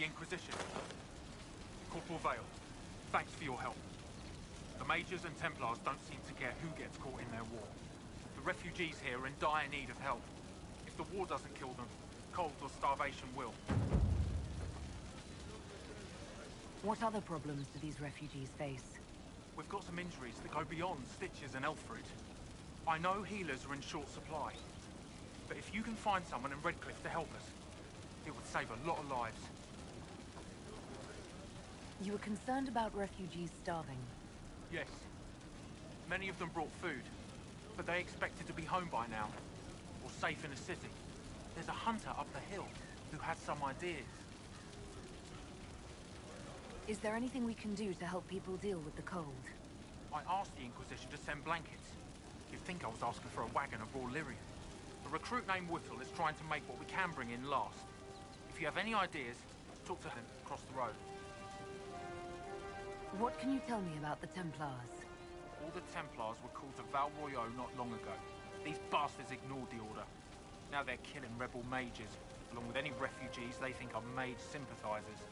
the Inquisition. Corporal Vale, thanks for your help. The Majors and Templars don't seem to care who gets caught in their war. The refugees here are in dire need of help. If the war doesn't kill them, cold or starvation will. What other problems do these refugees face? We've got some injuries that go beyond stitches and elf fruit. I know healers are in short supply, but if you can find someone in Redcliffe to help us, it would save a lot of lives. You were concerned about refugees starving? Yes. Many of them brought food, but they expected to be home by now, or safe in a city. There's a hunter up the hill who had some ideas. Is there anything we can do to help people deal with the cold? I asked the Inquisition to send blankets. You'd think I was asking for a wagon of raw lyrium. A recruit named Whittle is trying to make what we can bring in last. If you have any ideas, talk to him across the road. What can you tell me about the Templars? All the Templars were called to Val Royeaux not long ago. These bastards ignored the order. Now they're killing rebel mages, along with any refugees they think are mage sympathizers.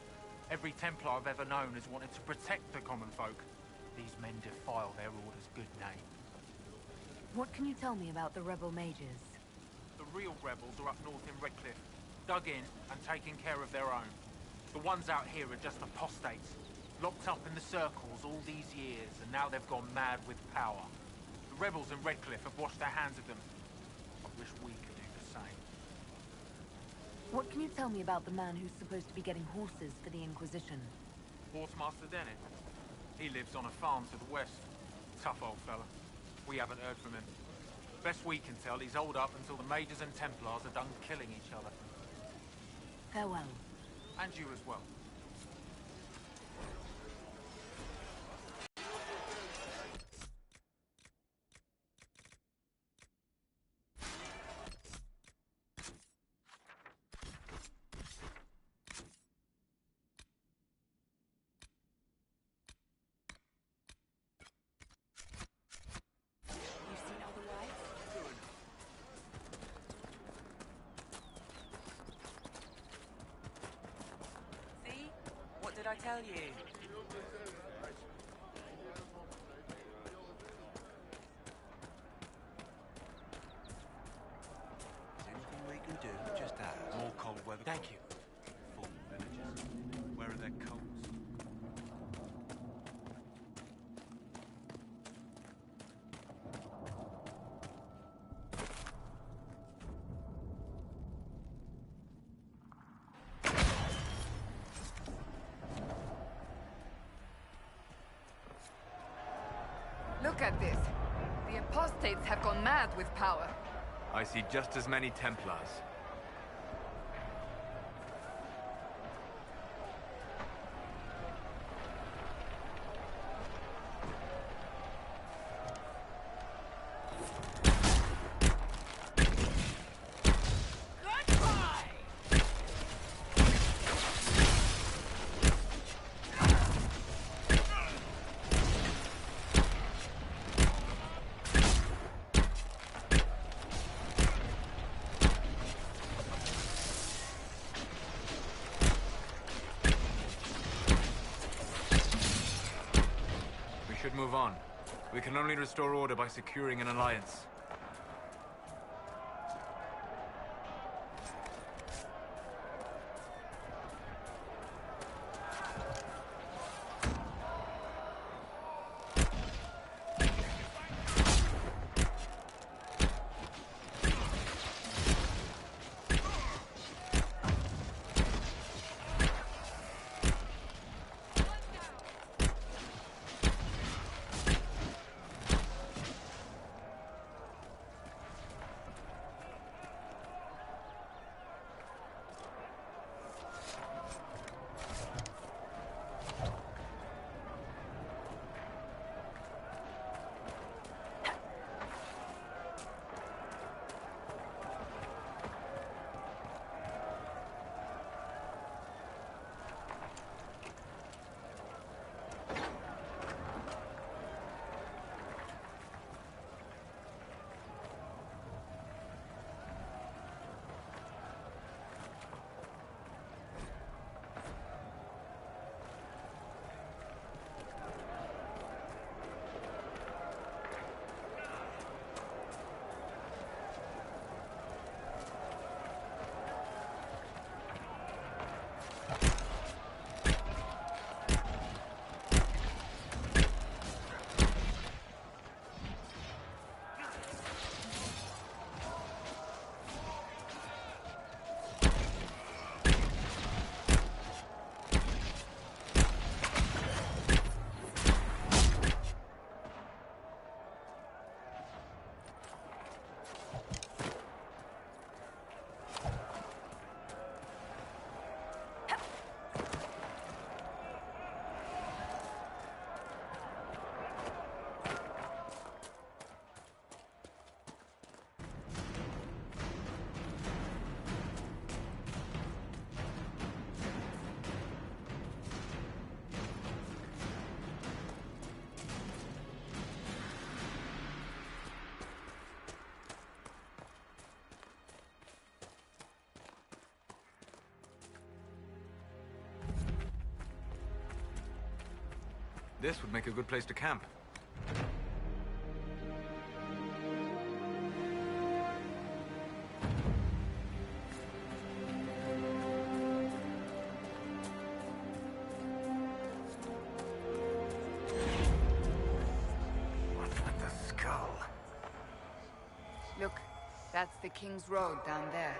Every Templar I've ever known has wanted to protect the common folk. These men defile their order's good name. What can you tell me about the rebel mages? The real rebels are up north in Redcliffe, dug in and taking care of their own. The ones out here are just apostates, locked up in the circles all these years, and now they've gone mad with power. The rebels in Redcliffe have washed their hands of them. I wish we could do the same. What can you tell me about the man who's supposed to be getting horses for the Inquisition? Horsemaster Dennett. He lives on a farm to the west. Tough old fella. We haven't heard from him. Best we can tell, he's holed up until the Majors and Templars are done killing each other. Farewell. And you as well. Did I tell you? Anything we can do, just ask. More cold weather. Thank you. Full villagers. Where are their coals? Look at this. The apostates have gone mad with power. I see just as many Templars. Move on. We can only restore order by securing an alliance. This would make a good place to camp. What's with the skull? Look, that's the King's Road down there.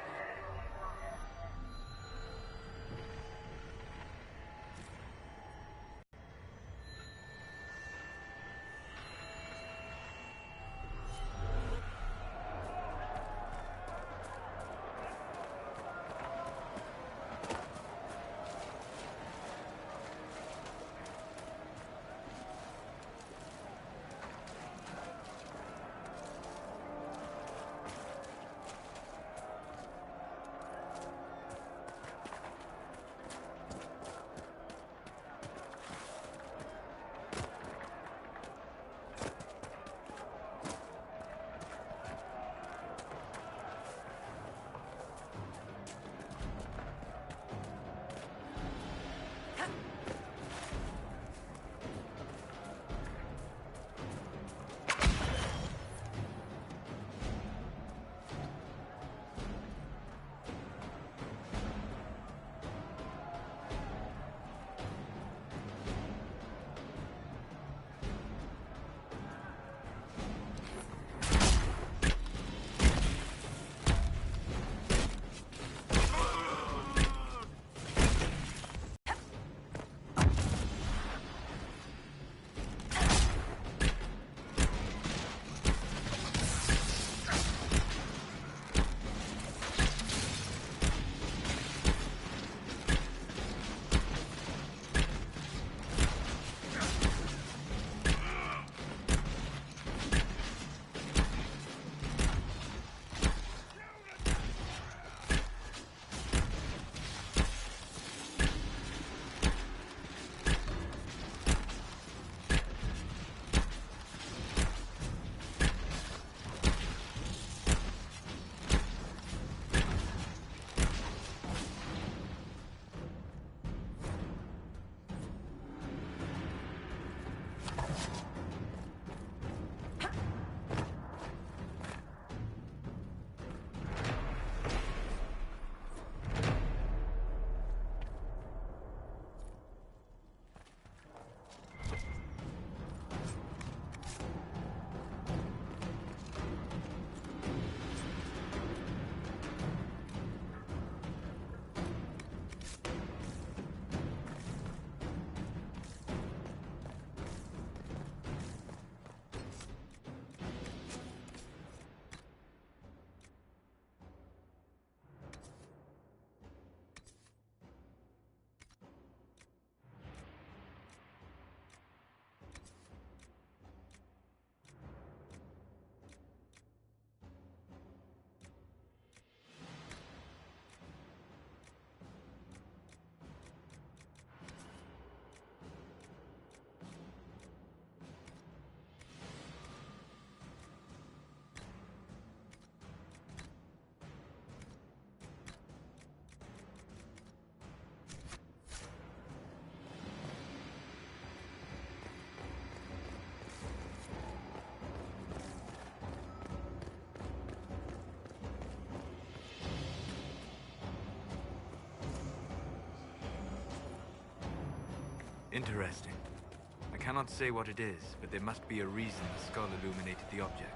Interesting. I cannot say what it is, but there must be a reason the skull illuminated the object.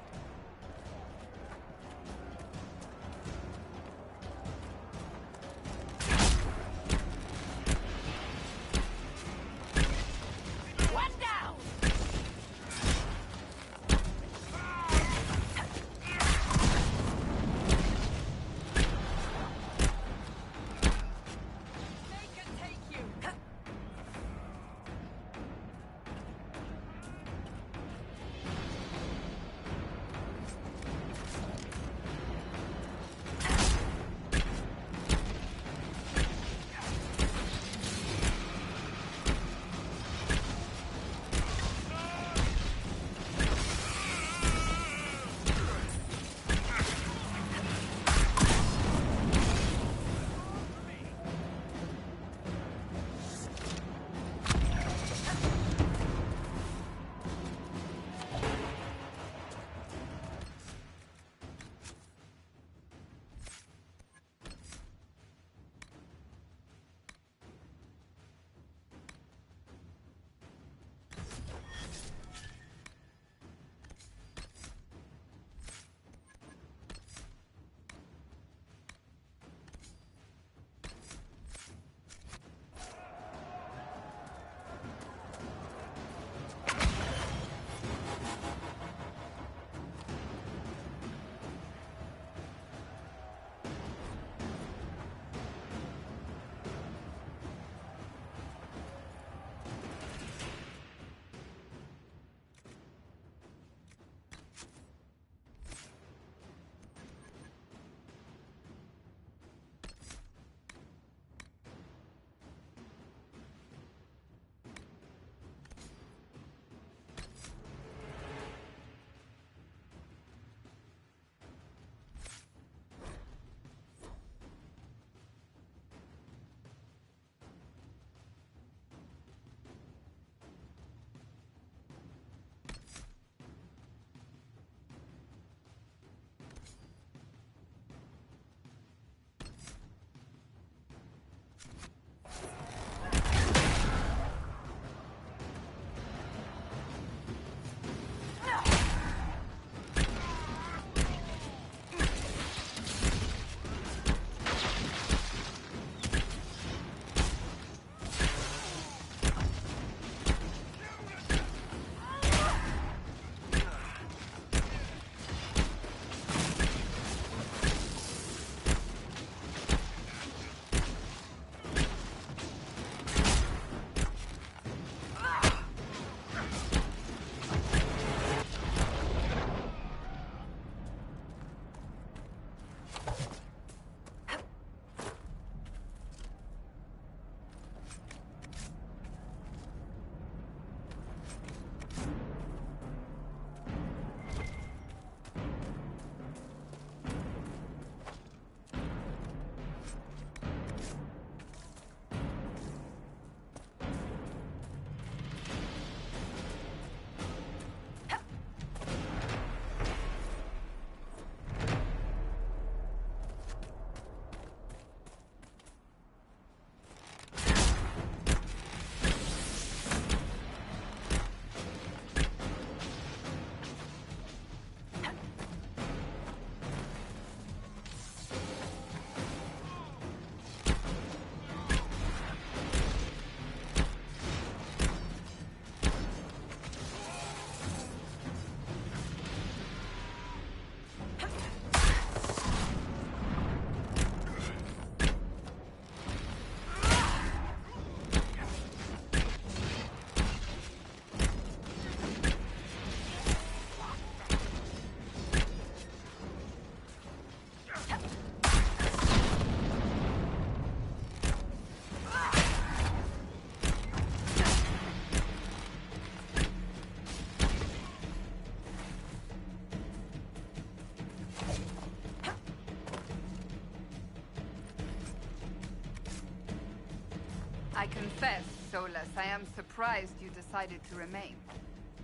confess, Solus, I am surprised you decided to remain.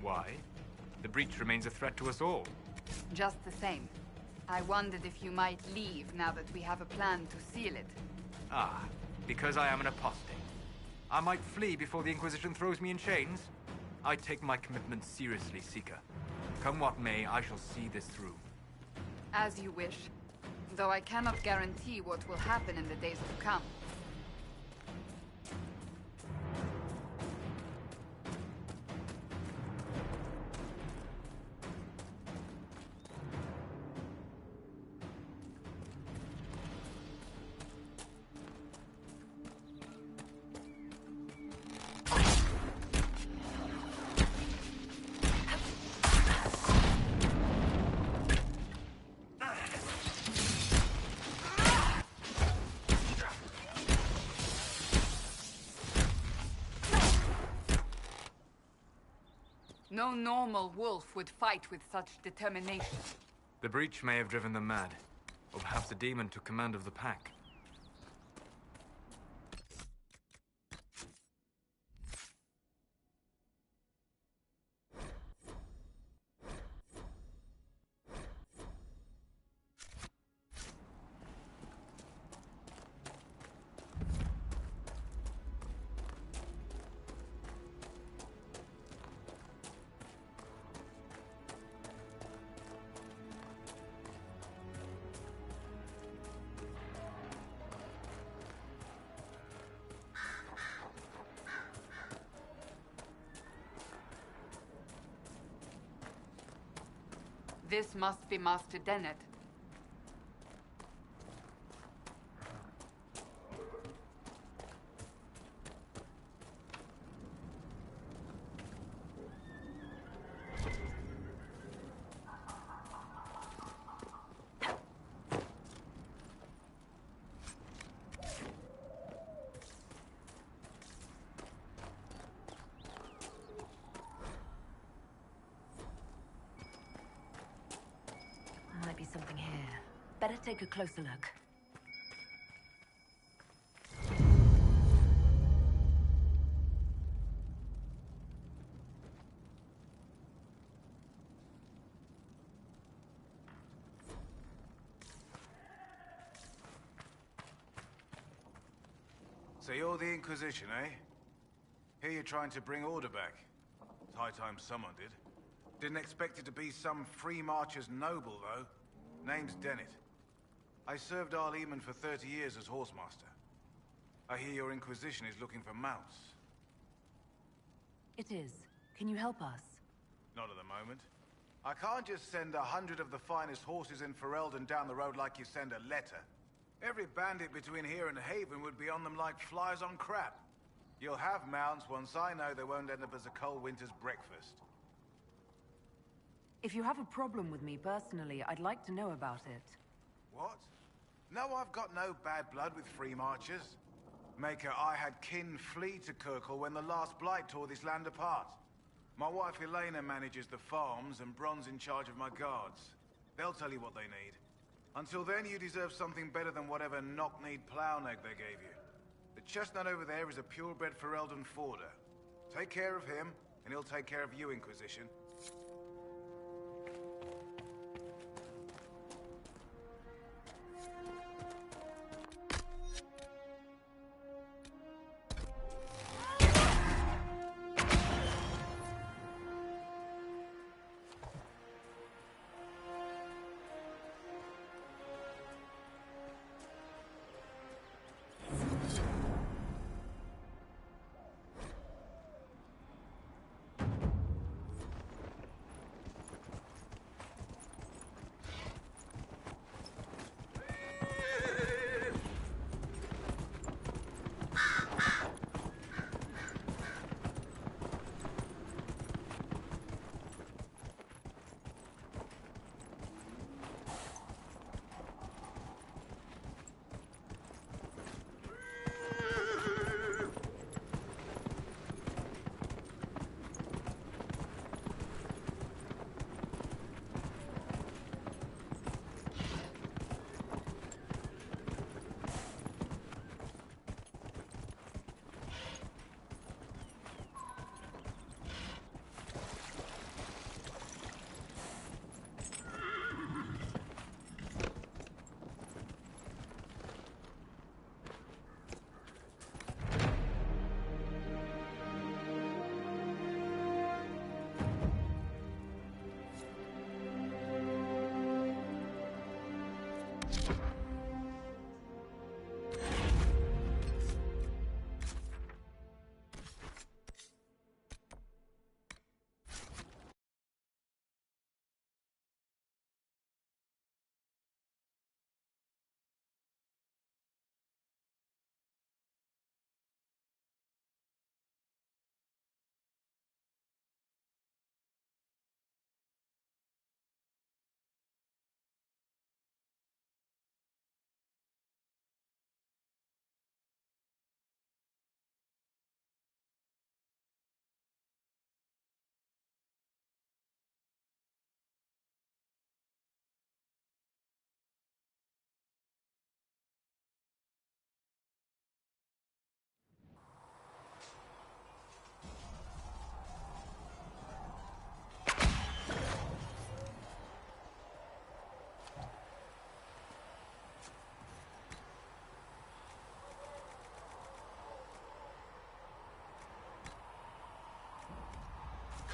Why? The breach remains a threat to us all. Just the same. I wondered if you might leave now that we have a plan to seal it. Ah, because I am an apostate. I might flee before the Inquisition throws me in chains. I take my commitment seriously, Seeker. Come what may, I shall see this through. As you wish. Though I cannot guarantee what will happen in the days to come. No normal wolf would fight with such determination. The breach may have driven them mad. Or perhaps a demon took command of the pack. This must be Master Dennett. Might be something here. Better take a closer look. So you're the Inquisition, eh? Here you're trying to bring order back. It's high time someone did. Didn't expect it to be some free marcher's noble, though. Name's Dennett. I served Arleman for 30 years as horsemaster. I hear your Inquisition is looking for mounts. It is. Can you help us? Not at the moment. I can't just send 100 of the finest horses in Ferelden down the road like you send a letter. Every bandit between here and Haven would be on them like flies on crap. You'll have mounts once I know they won't end up as a cold winter's breakfast. If you have a problem with me personally, I'd like to know about it. What? No, I've got no bad blood with free marchers. Maker, I had kin flee to Kirkle when the last blight tore this land apart. My wife Elena manages the farms and Bron's in charge of my guards. They'll tell you what they need. Until then, you deserve something better than whatever knock-kneed plow-neg they gave you. The chestnut over there is a purebred Ferelden forder. Take care of him, and he'll take care of you, Inquisition.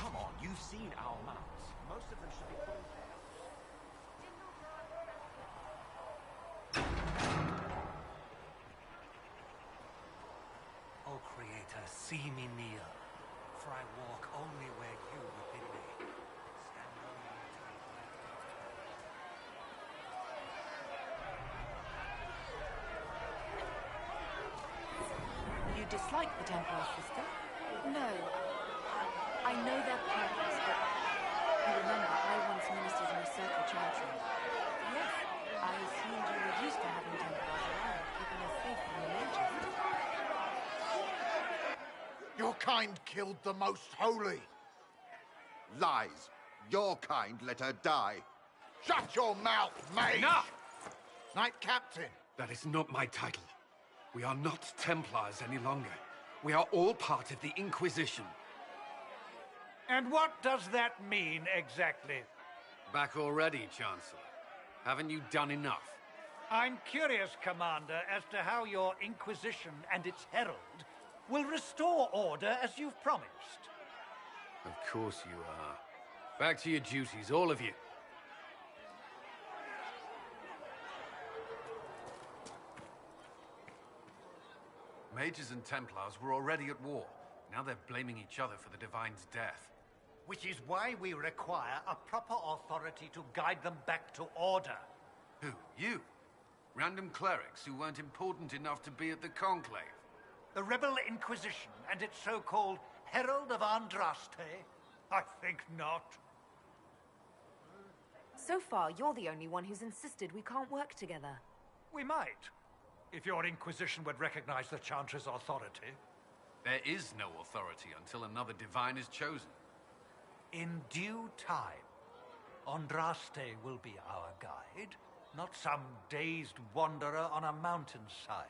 Come on, you've seen our mounts. Most of them should be put in there. O Creator, see me kneel, for I walk only where you would bid me. Stand only You dislike the Templar system? No. I know their purpose, but you remember I once ministered in a circle chantry. Yes, I assumed you were used to having Templars around, keeping us safe from the mages. Your kind killed the most holy. Lies. Your kind let her die. Shut your mouth, mage! Enough! Knight Captain. That is not my title. We are not Templars any longer. We are all part of the Inquisition. And what does that mean, exactly? Back already, Chancellor. Haven't you done enough? I'm curious, Commander, as to how your Inquisition and its herald will restore order as you've promised. Of course you are. Back to your duties, all of you. Mages and Templars were already at war. Now they're blaming each other for the Divine's death. Which is why we require a proper authority to guide them back to order. Who? You? Random clerics who weren't important enough to be at the Conclave? The Rebel Inquisition and its so-called Herald of Andraste? I think not. So far, you're the only one who's insisted we can't work together. We might, if your Inquisition would recognize the Chantry's authority. There is no authority until another Divine is chosen. In due time, Andraste will be our guide, not some dazed wanderer on a mountainside.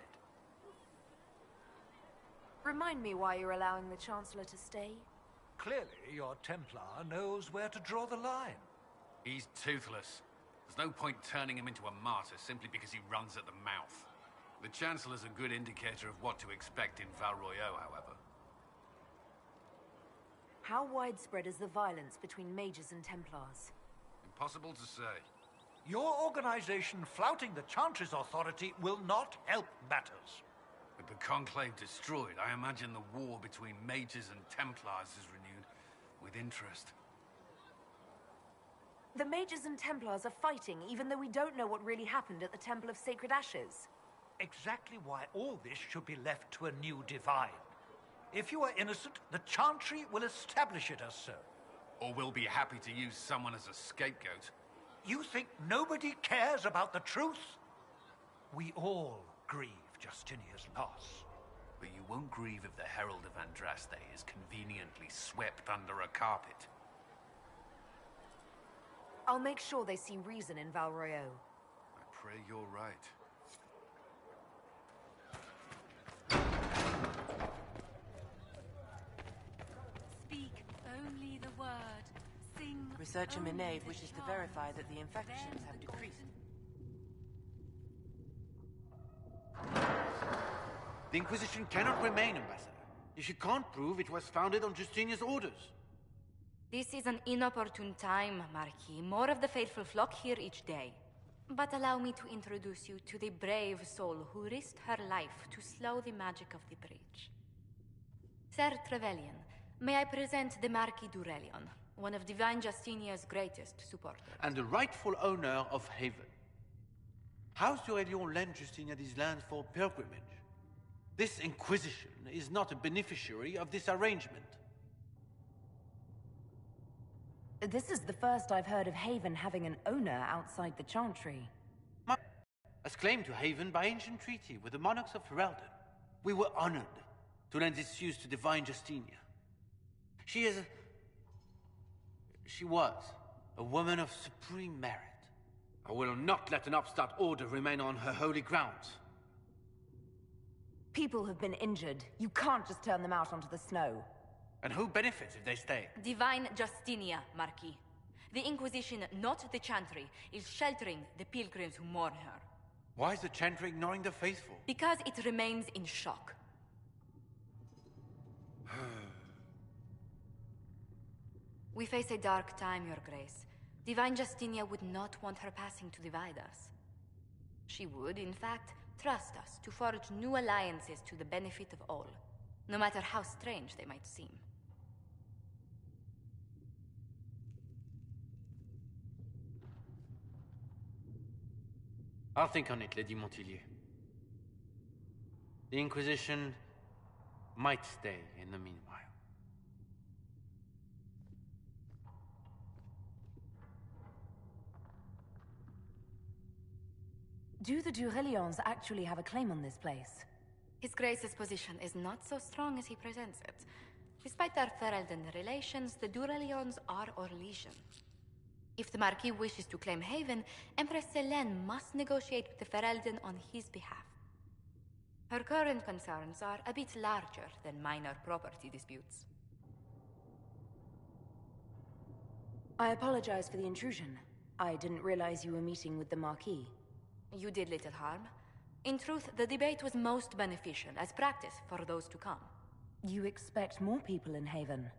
Remind me why you're allowing the Chancellor to stay? Clearly, your Templar knows where to draw the line. He's toothless. There's no point turning him into a martyr simply because he runs at the mouth. The Chancellor's a good indicator of what to expect in Val Royeaux, however. How widespread is the violence between mages and Templars? Impossible to say. Your organization flouting the Chantry's authority will not help matters. With the Conclave destroyed, I imagine the war between mages and Templars is renewed with interest. The mages and Templars are fighting, even though we don't know what really happened at the Temple of Sacred Ashes. Exactly why all this should be left to a new Divine. If you are innocent, the Chantry will establish it as so. Or we'll be happy to use someone as a scapegoat. You think nobody cares about the truth? We all grieve Justinia's loss. But you won't grieve if the Herald of Andraste is conveniently swept under a carpet. I'll make sure they see reason in Val Royeaux. I pray you're right. Speak only the word. Sing. Researcher only Minave the wishes to charm. verify that the infections Then have the decreased. The Inquisition cannot remain, Ambassador. If you can't prove it was founded on Justinia's orders. This is an inopportune time, Marquis. More of the faithful flock here each day. But allow me to introduce you to the brave soul who risked her life to slow the magic of the breach. Sir Trevelyan, may I present the Marquis d'Aurelion, one of Divine Justinia's greatest supporters. And the rightful owner of Haven. House d'Aurelion lent Justinia these lands for pilgrimage. This Inquisition is not a beneficiary of this arrangement. This is the first I've heard of Haven having an owner outside the Chantry. As claimed to Haven by ancient treaty with the monarchs of Ferelden. We were honored to lend its use to Divine Justinia. She was a woman of supreme merit. I will not let an upstart order remain on her holy grounds. People have been injured. You can't just turn them out onto the snow. And who benefits if they stay? Divine Justinia, Marquis. The Inquisition, not the Chantry, is sheltering the pilgrims who mourn her. Why is the Chantry ignoring the faithful? Because it remains in shock. We face a dark time, Your Grace. Divine Justinia would not want her passing to divide us. She would, in fact, trust us to forge new alliances to the benefit of all, no matter how strange they might seem. I'll think on it, Lady Montilyet. The Inquisition might stay in the meanwhile. Do the d'Aurelions actually have a claim on this place? His Grace's position is not so strong as he presents it. Despite our Ferelden relations, the d'Aurelions are Orlesian. If the Marquis wishes to claim Haven, Empress Selene must negotiate with the Ferelden on his behalf. Her current concerns are a bit larger than minor property disputes. I apologize for the intrusion. I didn't realize you were meeting with the Marquis. You did little harm. In truth, the debate was most beneficial as practice for those to come. You expect more people in Haven?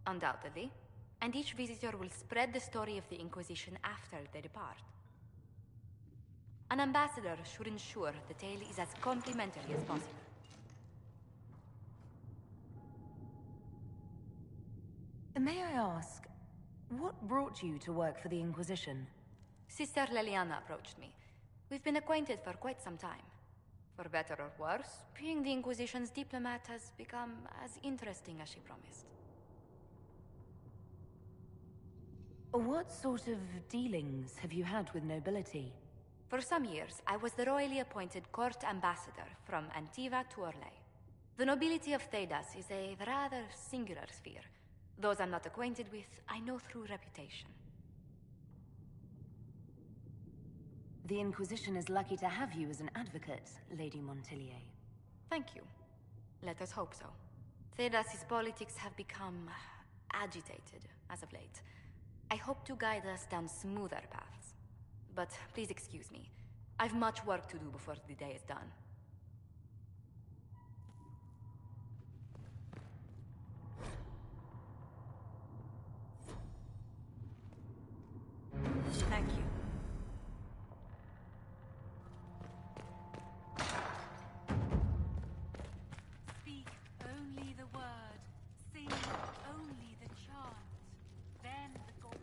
Undoubtedly. And each visitor will spread the story of the Inquisition after they depart. An ambassador should ensure the tale is as complimentary as possible. May I ask, what brought you to work for the Inquisition? Sister Leliana approached me. We've been acquainted for quite some time. For better or worse, being the Inquisition's diplomat has become as interesting as she promised. What sort of dealings have you had with nobility? For some years, I was the royally appointed court ambassador from Antiva to Orlais. The nobility of Thedas is a rather singular sphere. Those I'm not acquainted with, I know through reputation. The Inquisition is lucky to have you as an advocate, Lady Montilyet. Thank you. Let us hope so. Thedas' politics have become agitated as of late. I hope to guide us down smoother paths. But please excuse me. I've much work to do before the day is done. Thank you. Speak only the word. Sing only the chant. Then the gold.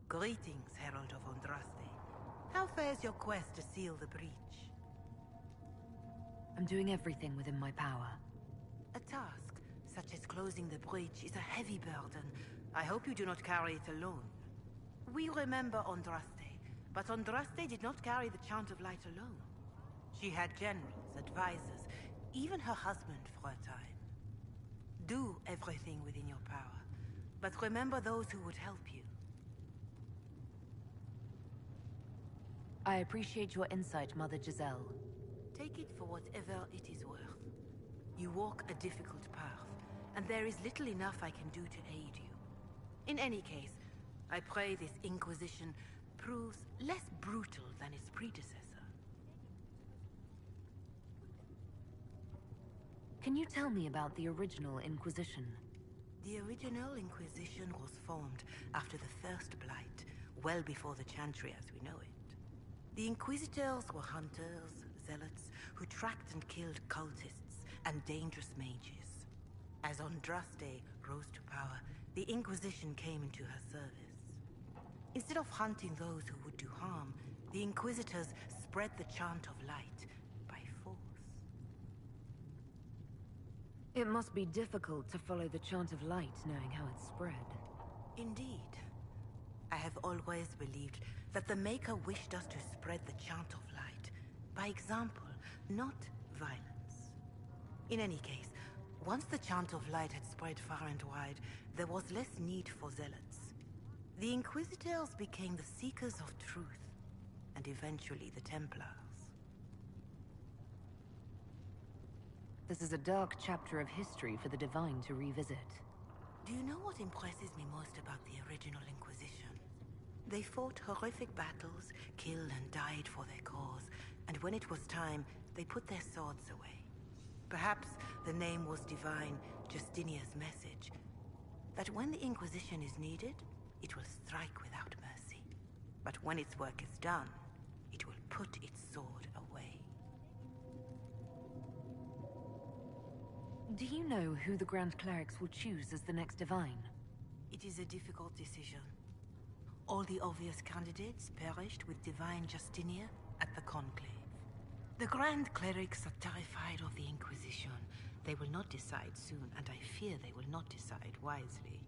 Greetings, Herald of Andraste. How fares your quest to seal the breach? I'm doing everything within my power. A task, such as closing the breach, is a heavy burden. I hope you do not carry it alone. We remember Andraste, but Andraste did not carry the Chant of Light alone. She had generals, advisors, even her husband for a time. Do everything within your power, but remember those who would help you. I appreciate your insight, Mother Giselle. Take it for whatever it is worth. You walk a difficult path, and there is little enough I can do to aid you. In any case, I pray this Inquisition proves less brutal than its predecessor. Can you tell me about the original Inquisition? The original Inquisition was formed after the First Blight, well before the Chantry as we know it. The Inquisitors were hunters, zealots, who tracked and killed cultists and dangerous mages. As Andraste rose to power, the Inquisition came into her service. Instead of hunting those who would do harm, the Inquisitors spread the chant of light by force. It must be difficult to follow the chant of light knowing how it's spread. Indeed. I have always believed that the Maker wished us to spread the chant of light by example, not violence. In any case, once the chant of light had spread far and wide, there was less need for zealots. The Inquisitors became the seekers of truth, and eventually the Templars. This is a dark chapter of history for the Divine to revisit. Do you know what impresses me most about the original Inquisition? They fought horrific battles, killed and died for their cause, and when it was time, they put their swords away. Perhaps the name was divine, Justinia's message, that when the Inquisition is needed, it will strike without mercy. But when its work is done, it will put its sword away. Do you know who the Grand Clerics will choose as the next Divine? It is a difficult decision. All the obvious candidates perished with Divine Justinia at the Conclave. The Grand Clerics are terrified of the Inquisition. They will not decide soon, and I fear they will not decide wisely.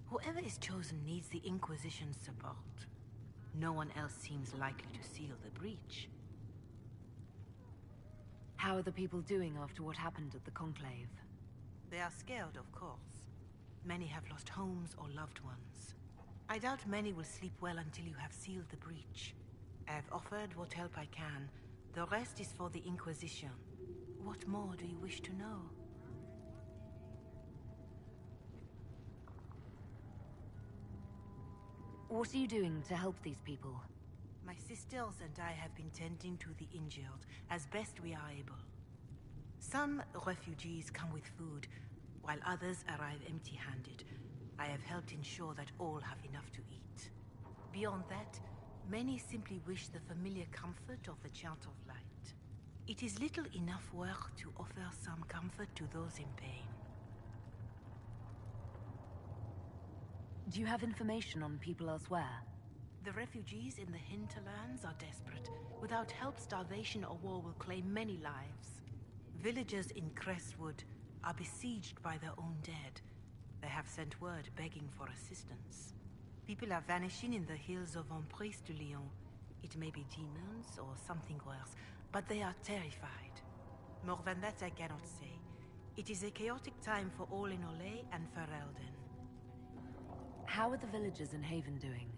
Whoever is chosen needs the Inquisition's support. No one else seems likely to seal the breach. How are the people doing after what happened at the Conclave? They are scared, of course. Many have lost homes or loved ones. I doubt many will sleep well until you have sealed the breach. I have offered what help I can. The rest is for the Inquisition. What more do you wish to know? What are you doing to help these people? My sisters and I have been tending to the injured as best we are able. Some refugees come with food, while others arrive empty-handed. I have helped ensure that all have enough to eat. Beyond that, many simply wish the familiar comfort of the Chant of Light. It is little enough work to offer some comfort to those in pain. Do you have information on people elsewhere? The refugees in the hinterlands are desperate. Without help, starvation or war will claim many lives. Villagers in Crestwood are besieged by their own dead. They have sent word begging for assistance. People are vanishing in the hills of Emprise de Lyon. It may be demons or something worse, but they are terrified. More than that I cannot say. It is a chaotic time for all in Olay and Ferelden. How are the villagers in Haven doing?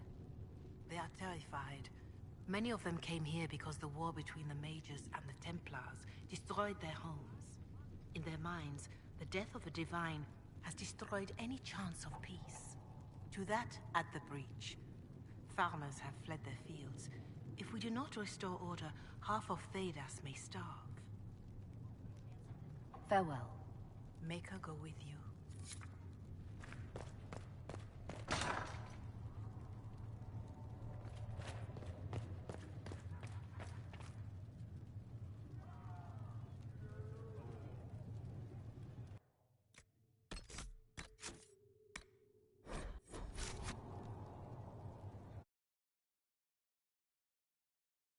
They are terrified. Many of them came here because the war between the Mages and the Templars destroyed their homes. In their minds, the death of a Divine has destroyed any chance of peace. To that, add the breach. Farmers have fled their fields. If we do not restore order, half of Thedas may starve. Farewell. Make her go with you.